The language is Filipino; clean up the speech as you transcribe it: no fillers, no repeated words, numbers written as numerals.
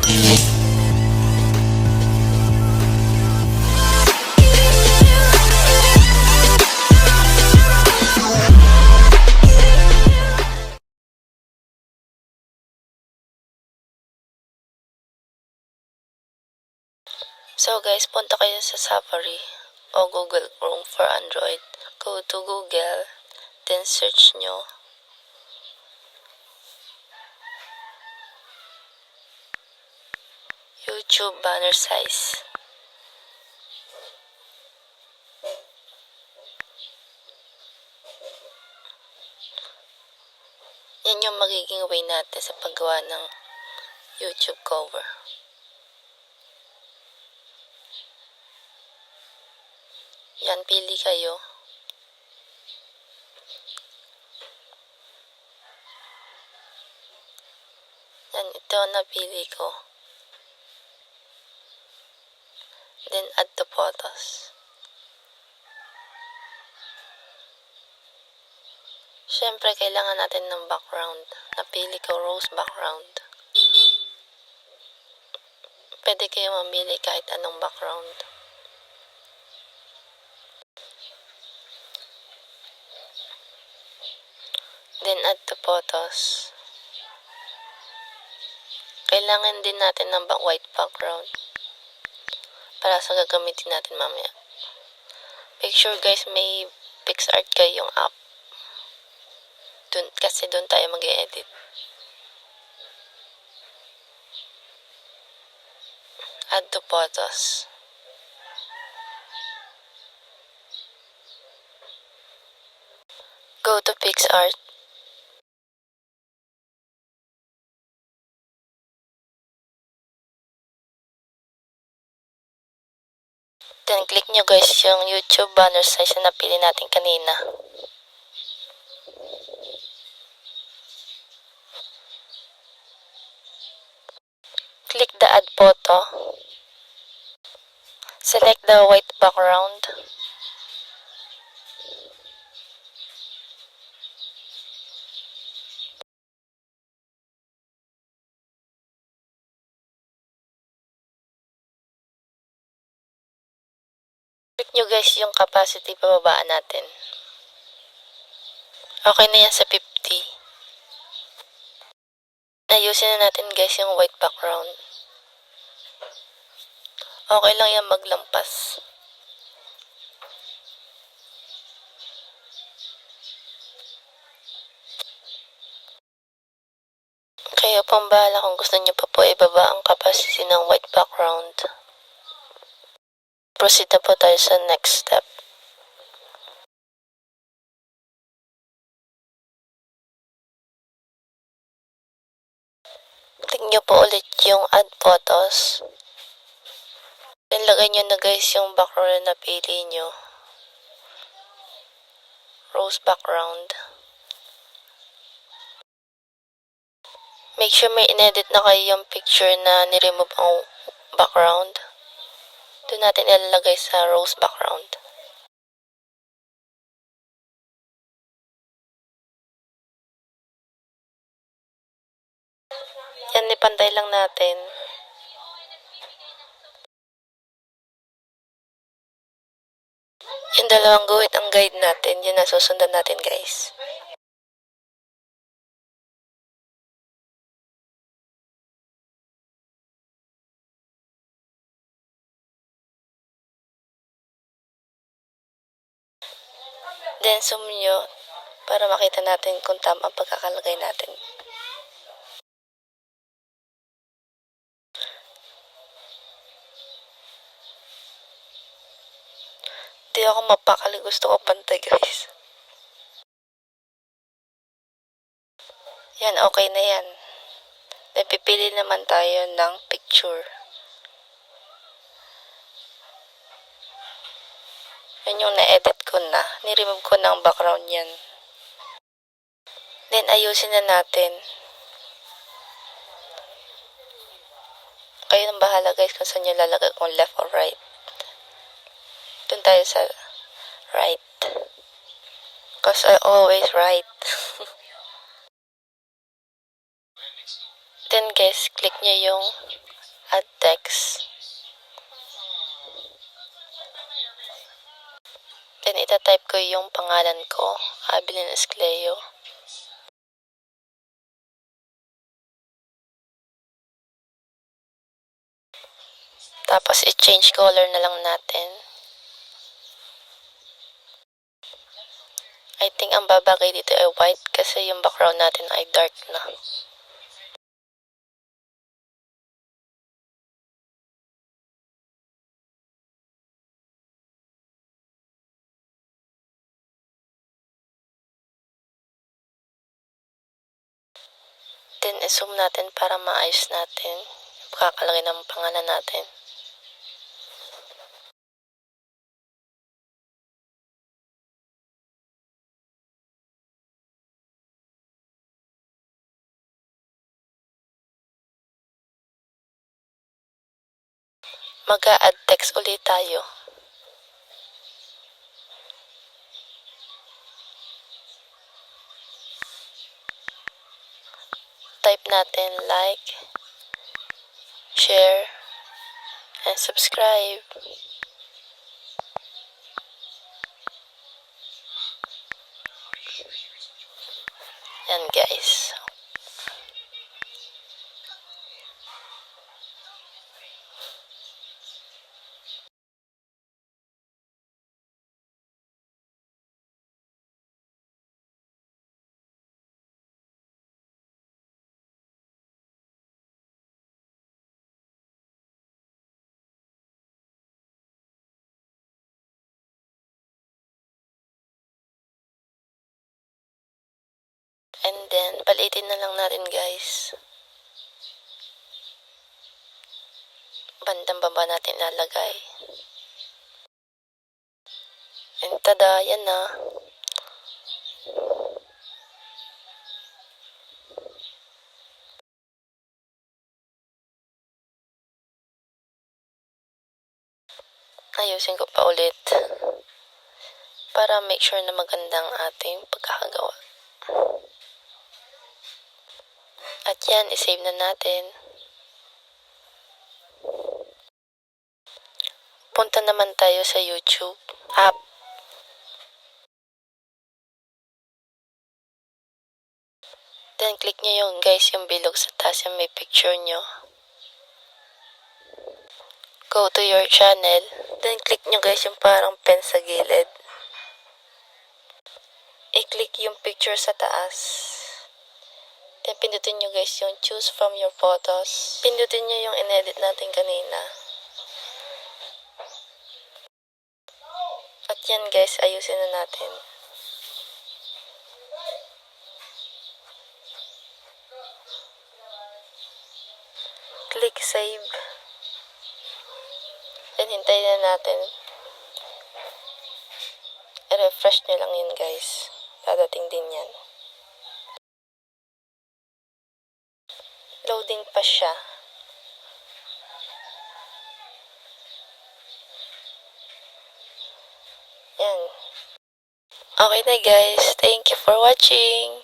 So guys, punta kayo sa Safari o Google Chrome for Android. Go to Google, then search nyo YouTube banner size. Yan yung magiging way natin sa paggawa ng YouTube cover. Yan, pili kayo. Yan, ito napili ko. Then, add to photos. Siyempre, kailangan natin ng background. Napili ko rose background. Pwede kayo mamili kahit anong background. Then, add to photos. Kailangan din natin ng white background para sa gagamitin natin mamaya. Make sure guys may PixArt kayong app. Kasi doon tayo mag-e-edit. Add to photos. Go to PixArt. Then, click nyo guys yung YouTube banner size na napili natin kanina. Click the add photo. Select the white background. Click nyo guys yung capacity pababaan natin. Okay na yan sa 50. Ayusin na natin guys yung white background. Okay lang yan maglampas. Kayo pang bahala kung gusto nyo pa po ibaba ang capacity ng white background. Proceed na po tayo sa next step. Click nyo po ulit yung add photos. Then lagay nyo na guys yung background na napili nyo. Rose background. Make sure may inedit na kayo yung picture na niremove ang background. Doon natin ilalagay sa rose background. Yan, ipantay lang natin. Yung dalawang guhit ang guide natin, yun na susundan natin guys. Then zoom nyo para makita natin kung tama ang pagkakalagay natin. Di ako mapakali, gusto ko pantay guys. Yan, okay na yan. Then pipili naman tayo ng picture. Yan yung na-edit ko na. Niremove ko ng background yan. Then ayusin na natin. Kayo nang bahala guys kung saan nyo lalagay, kung left or right. Doon tayo sa right. Because I always right. Then guys, click nyo yung add text. Then, itatype ko yung pangalan ko, Abilin Escleo. Tapos, i-change color na lang natin. I think ang babagay dito ay white kasi yung background natin ay dark na. Then, i-zoom natin para maayos natin. Pagkakalagay ng pangalan natin. Mag-a-add text ulit tayo. Type natin like, share, and subscribe. Yan guys. And then, palitin na lang natin guys. Bandang baba natin lalagay. And tada, yan na. Ayusin ko pa ulit. Para make sure na magandang ating pagkakagawa. At yan, isave na natin. Punta naman tayo sa YouTube app. Then, click nyo yung guys, yung bilog sa taas yung may picture nyo. Go to your channel. Then, click nyo guys yung parang pen sa gilid. I-click yung picture sa taas. Then, pindutin nyo guys yung choose from your photos. Pindutin nyo yung in-edit natin kanina. At yan guys, ayusin na natin. Click save. Then, hintayin na natin. I-refresh nyo lang yun guys. Dadating din yan. Loading pa siya. Yan. Okay na guys. Thank you for watching.